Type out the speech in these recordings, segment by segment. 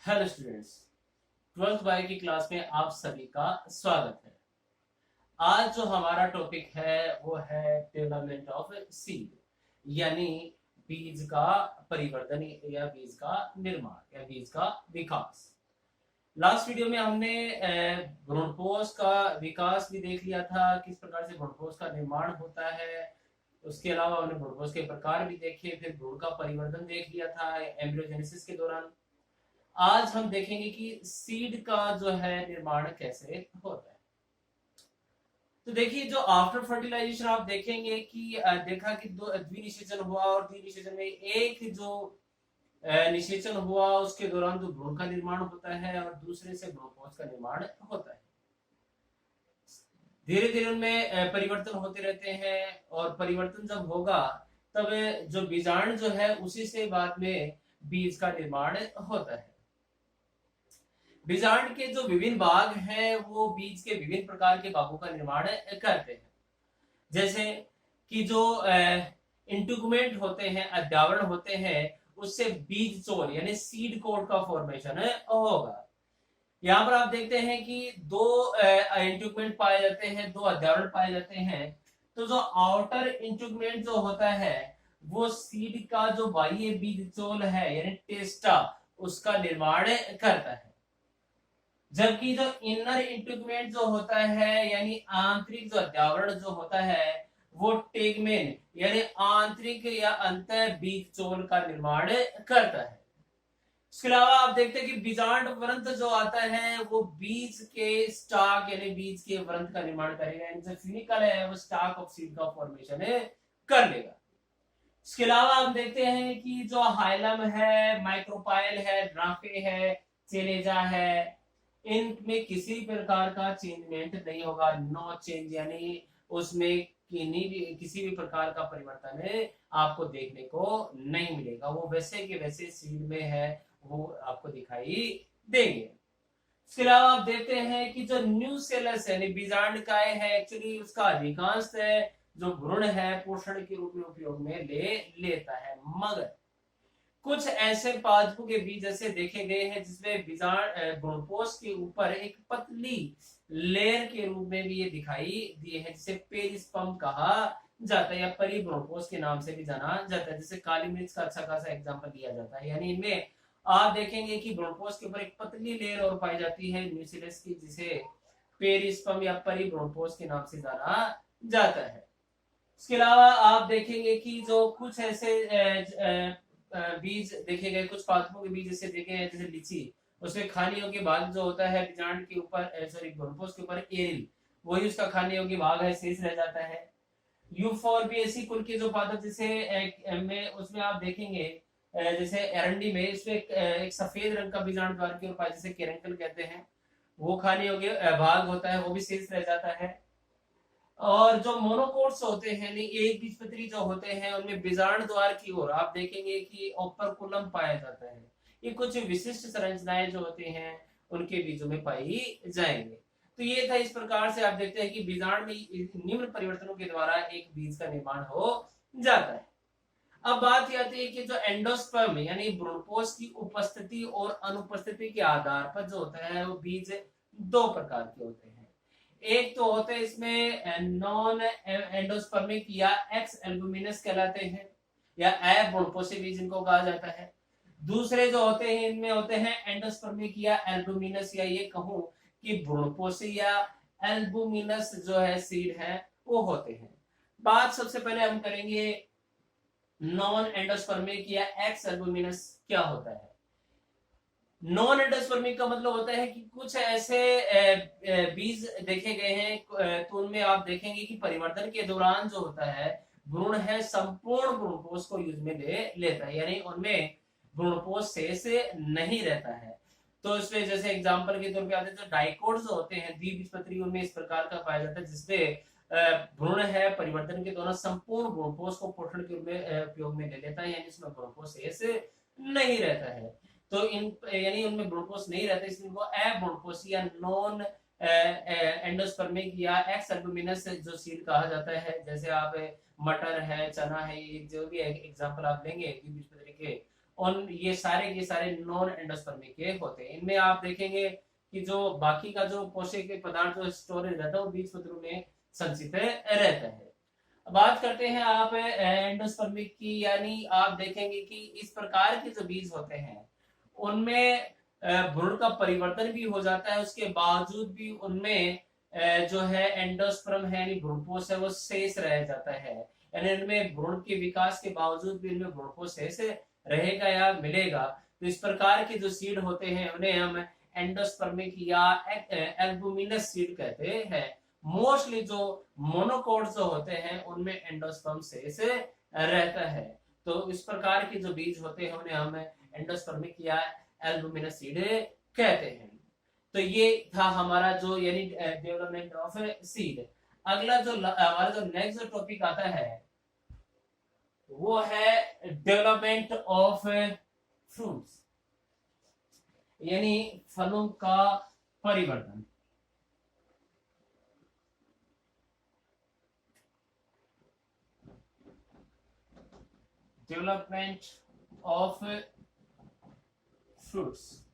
Hello students, twelfth bio की class में आप सभी का स्वागत है। आज जो हमारा टॉपिक है वो है डेवलपमेंट ऑफ सीड, यानी बीज का परिवर्तन या बीज का निर्माण या बीज का विकास। लास्ट वीडियो में हमने भ्रूणपोष का विकास भी देख लिया था, किस प्रकार से भ्रूणपोष का निर्माण होता है। उसके अलावा हमने भ्रूणपोष के प्रकार भी देखे, फिर भ्रूण का परिवर्तन देख लिया था एम्ब्रियोजेनेसिस के दौरान। आज हम देखेंगे कि सीड का जो है निर्माण कैसे होता है। तो देखिए, जो आफ्टर फर्टिलाइजेशन आप देखेंगे कि देखा कि दो द्विनिषेचन हुआ और द्विनिषेचन में एक जो निषेचन हुआ उसके दौरान जो भ्रूण का निर्माण होता है और दूसरे से भ्रूणपोष का निर्माण होता है। धीरे धीरे उनमें परिवर्तन होते रहते हैं और परिवर्तन जब होगा तब जो बीजाणु जो है उसी से बाद में बीज का निर्माण होता है। बीजांड के जो विभिन्न भाग हैं वो बीज के विभिन्न प्रकार के भागों का निर्माण करते हैं। जैसे कि जो इंटुगमेंट होते हैं, अध्यावरण होते हैं, उससे बीज चोल यानी सीड कोड का फॉर्मेशन होगा। यहाँ पर आप देखते हैं कि दो इंटुगमेंट पाए जाते हैं, दो अध्यावरण पाए जाते हैं। तो जो आउटर इंटुगमेंट जो होता है वो सीड का जो बाह्य बीज चोल है यानी टेस्टा, उसका निर्माण करता है। जबकि जो इनर इंटुगमेंट जो होता है यानी आंतरिक जो अध्यावरण जो होता है वो टेगमेन यानी आंतरिक या अंत बीज चोल का निर्माण करता है। इसके अलावा आप देखते हैं कि बीजांड व्रंत जो आता है वो बीज के स्टाक यानी बीज के व्रंत का निर्माण करेगा। जो फिनिकल है वो स्टाक ऑफ सीड का फॉर्मेशन कर लेगा। इसके अलावा हम देखते हैं कि जो हाइलम है, माइक्रोपाइल है, ड्राफे है, चेलेजा है, इनमें किसी प्रकार का चेंजमेंट नहीं होगा। नो चेंज यानी उसमें किसी भी प्रकार का परिवर्तन आपको देखने को नहीं मिलेगा। वो वैसे के वैसे सीड में है, वो आपको दिखाई देंगे। इसके अलावा आप देखते हैं कि जो न्यूसेलस यानी बीजांड काय है, एक्चुअली उसका अधिकांश है जो भ्रूण है पोषण के रूप में उपयोग में ले लेता है। मगर कुछ ऐसे पादपों के बीज ऐसे देखे गए हैं जिसमें भ्रूणपोष के ऊपर एक पतली लेयर के रूप में भी ये दिखाई दिए हैं, जिसे पेरिस्पर्म कहा जाता है या परिभ्रूणपोष के नाम से भी जाना जाता है। जैसे काली मिर्च का अच्छा खासा एग्जांपल दिया जाता है। यानी इनमें आप देखेंगे कि भ्रूणपोष के ऊपर एक पतली लेयर और पाई जाती है न्यूसिलस की, जिसे पेरिस्पर्म या परिभ्रूणपोष के नाम से जाना जाता है। इसके अलावा आप देखेंगे कि जो कुछ ऐसे बीज देखे गए, कुछ पादपों के बीज जैसे देखे हैं, जैसे लीची, उसमें खाने योग्य भाग जो होता है बीजांड के ऊपर सॉरी भ्रूणपोष के ऊपर एरिल, वही उसका खाने योग्य भाग है, शेष रह जाता है। यूफोर्बिएसी कुल के जो पादप जैसे में उसमें आप देखेंगे जैसे एरंडी में इसमें एक सफेद रंग का बीजांड द्वार की ओर पाया, जिसे केरंकल कहते हैं, वो खाने योग्य भाग होता है, वो भी शेष रह जाता है। और जो मोनोकोट्स होते हैं यानी एक बीजपत्री जो होते हैं उनमें बीजांड द्वार की ओर आप देखेंगे कि ओपर्कुलम पाया जाता है। ये कुछ विशिष्ट संरचनाएं जो होती हैं उनके बीजों में पाई जाएंगे। तो ये था, इस प्रकार से आप देखते हैं कि बीजांड में निम्न परिवर्तनों के द्वारा एक बीज का निर्माण हो जाता है। अब बात यह आती है कि जो एंडोस्पर्म यानी भ्रूणपोष की उपस्थिति और अनुपस्थिति के आधार पर जो होता है वो बीज दो प्रकार के होते हैं। एक तो होते हैं इसमें नॉन एंडोस्पर्मिक या एक्स एल्बुमिनस कहलाते हैं या अभ्रूणपोषी बीज इनको कहा जाता है। दूसरे जो होते हैं इनमें होते हैं एंडोस्पर्मिक या एल्बुमिनस, या ये कहूं कि भ्रूणपोषी या एल्बुमिनस जो है सीड है वो होते हैं। बात सबसे पहले हम करेंगे नॉन एंडोस्पर्मिक या एक्स एल्बुमिनस क्या होता है। नॉन एंडोस्पर्मिक का मतलब होता है कि कुछ ऐसे बीज देखे गए हैं तो उनमें आप देखेंगे कि परिवर्तन के दौरान जो होता है भ्रूण है संपूर्ण भ्रूणपोष को यूज में ले लेता है, यानी उनमें भ्रूणपोष शेष नहीं रहता है। तो इसमें जैसे एग्जांपल के तौर पे आते हैं तो डाइकोट्स होते हैं द्विबीजपत्री, उनमें इस प्रकार का पाया जाता है जिसमें भ्रूण है परिवर्तन के दौरान संपूर्ण भ्रूणपोष को पोषण के रूप में उपयोग में ले लेता है, यानी इसमें भ्रूणपोष शेष नहीं रहता है। तो इन यानी उनमें भ्रूणपोष नहीं रहता, इसलिए इनको अभ्रूणपोषी या नॉन एंडोस्पर्मिक या एक्स एल्बुमिनस जो सीड कहा जाता है। जैसे आप मटर है, चना है, ये जो भी एग्जांपल आप लेंगे द्विबीजपत्री के, और ये सारे के सारे नॉन एंडोस्पर्मिक के होते हैं। इनमें आप देखेंगे कि जो बाकी का जो पोषक पदार्थ जो स्टोरेज रहता है वो बीजपत्रों में संचित रहता है। बात करते हैं आप एंडोस्पर्मिक की, यानी आप देखेंगे कि इस प्रकार के जो बीज होते हैं उनमें भ्रूण का परिवर्तन भी हो जाता है, उसके बावजूद भी उनमें जो है एंडोस्पर्म है यानी भ्रूणपोष है वो शेष रह जाता है। यानी इनमें भ्रूण के विकास के बावजूद भी इनमें भ्रूणपोष शेष रहेगा या मिलेगा। तो इस प्रकार के जो सीड होते हैं उन्हें हम एंडोस्पर्मिक या एल्बुमिनस सीड कहते हैं। मोस्टली जो मोनोकोट जो होते हैं उनमें एंडोस्पर्म शेष रहता है। तो इस प्रकार के जो बीज होते हैं उन्हें हम एंडोस्पर्मिक या एल्बुमिनस सीड कहते हैं। तो ये था हमारा जो यानी डेवलपमेंट ऑफ सीड। अगला जो हमारा जो नेक्स्ट टॉपिक आता है वो है डेवलपमेंट ऑफ फ्रूट्स, यानी फलों का परिवर्तन। डेवलपमेंट ऑफ फ्रूट्स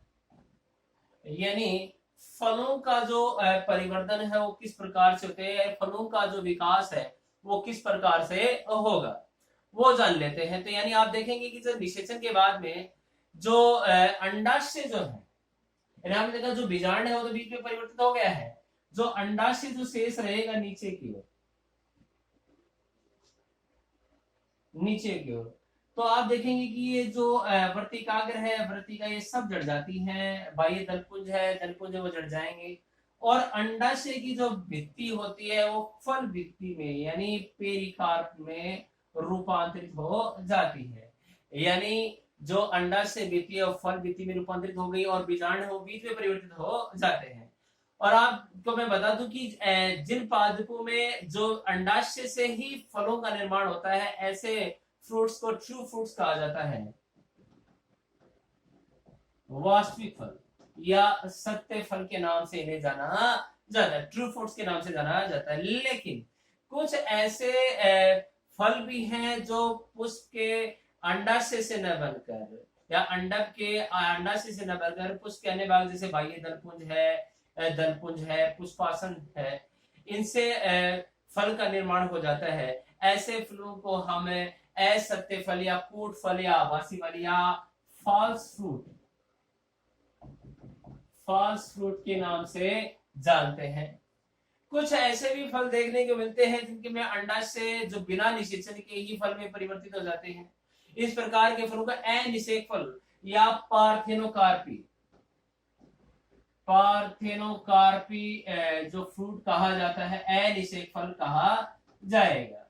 यानी फलों का जो परिवर्तन है वो किस प्रकार से होते हैं, फलों का जो विकास है वो किस प्रकार से होगा वो जान लेते हैं। तो यानी आप देखेंगे कि जो निषेचन के बाद में जो अंडाशय जो है, यानी आपने देखा जो बीजांड है वो तो बीज में परिवर्तित हो गया है, जो अंडाशय जो शेष रहेगा नीचे की ओर, नीचे की ओर, तो आप देखेंगे कि ये जो वर्तिकाग्र है, वर्तिका, ये सब जड़ जाती हैं। बाह्य दलपुंज है, दलपुंज है, वो जड़ जाएंगे। और अंडाशय की जो भित्ति होती है वो फल भित्ति में यानी पेरिकार्प में रूपांतरित हो जाती है। यानी जो अंडाशय भित्ति है फल भित्ति में रूपांतरित हो गई और बीजांड है वो बीज में परिवर्तित हो जाते हैं। और आपको मैं बता दूं कि जिन पादपों में जो अंडाशय से ही फलों का निर्माण होता है ऐसे फ्रूट्स को ट्रू फ्रूट्स कहा जाता है। वास्तविक फल या सत्य फल के नाम से इन्हें जाना जाता है, ट्रू फ्रूट्स के नाम से जाना जाता है। लेकिन कुछ ऐसे फल भी हैं जो पुष्प के अंडाशय से न बनकर या अंडक के अंडाशय से न बनकर पुष्प के अन्य भाग जैसे बाह्य दलपुंज है, पुष्पासन है, इनसे फल का निर्माण हो जाता है। ऐसे फलों को हम असत्य फल या कूट फल या आभासी फल या फॉल्स फ्रूट के नाम से जानते हैं। कुछ ऐसे भी फल देखने को मिलते हैं जिनके में अंडाशय जो बिना निषेचन के ही फल में परिवर्तित हो जाते हैं। इस प्रकार के फलों का अनिषेक फल या पार्थेनोकार्पी जो फ्रूट कहा जाता है, अनिषेक फल कहा जाएगा।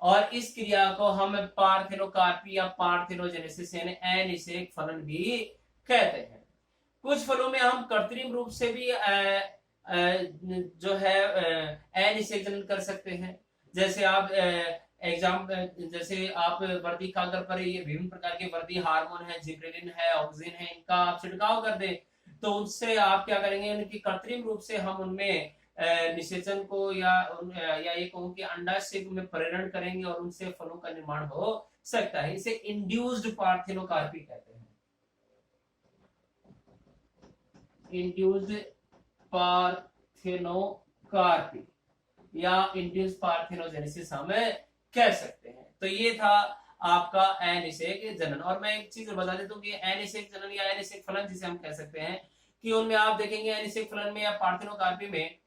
और इस क्रिया को हम पार्थेनोकार्पी या पार्थेनोजेनेसिस यानी अनिषेक फलन भी कहते हैं। कुछ फलों में हम कृत्रिम रूप से भी जो है अनिषेक जनन कर सकते हैं। जैसे आप जैसे आप वर्तिकाग्र पर ये विभिन्न प्रकार के वर्दी हार्मोन है, जिब्रेलिन है, ऑक्सिन है, इनका आप छिड़काव कर दें तो उनसे आप क्या करेंगे, उनकी कृत्रिम रूप से हम उनमें निषेचन को या ये कहूं कि अंडाशय में प्रेरण करेंगे और उनसे फलों का निर्माण हो सकता है। इसे इंड्यूस्ड पार्थेनोकार्पी कहते हैं। इंड्यूस्ड पार्थेनोकार्पी या इंड्यूस्ड पार्थेनोजेनेसिस हम कह सकते हैं। तो ये था आपका अनिषेक जनन। और मैं एक चीज बता देता हूँ कि अनिषेक जनन या अनिषेक फलन जिसे हम कह सकते हैं कि उनमें आप देखेंगे अनिषेक फलन में या पार्थेनोकार्पी में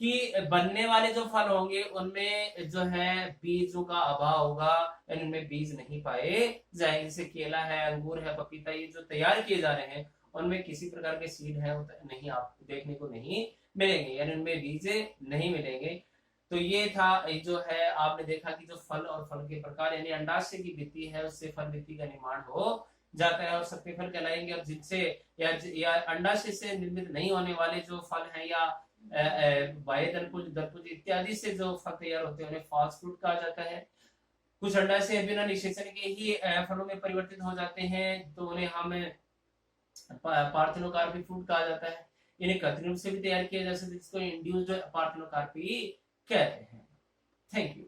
कि बनने वाले जो फल होंगे उनमें जो है बीजों का अभाव होगा, इनमें बीज नहीं पाए जाएंगे। जैसे केला है, अंगूर है, पपीता, ये जो तैयार किए जा रहे हैं उनमें किसी प्रकार के सीड है नहीं, आप देखने को नहीं मिलेंगे, यानी उनमें बीज नहीं मिलेंगे। तो ये था जो है आपने देखा कि जो फल और फल के प्रकार यानी अंडाशय की भित्ति है उससे फल भित्ति का निर्माण हो जाता है और सत्य फल कहलाएंगे। और जिनसे या अंडाशय से निर्मित नहीं होने वाले जो फल हैं या बाह्य दलपुंज इत्यादि से जो फल तैयार होते हैं उन्हें फॉल्स फ्रूट कहा जाता है। कुछ अंडाशय बिना निषेचन के ही फलों में परिवर्तित हो जाते हैं तो उन्हें हम पार्थेनोकार्पी फ्रूट कहा जाता है। इन्हें कृत्रिम से भी तैयार किया जा सकता है जिसको इंड्यूस्ड पार्थेनोकार्पी कहते हैं। Thank you.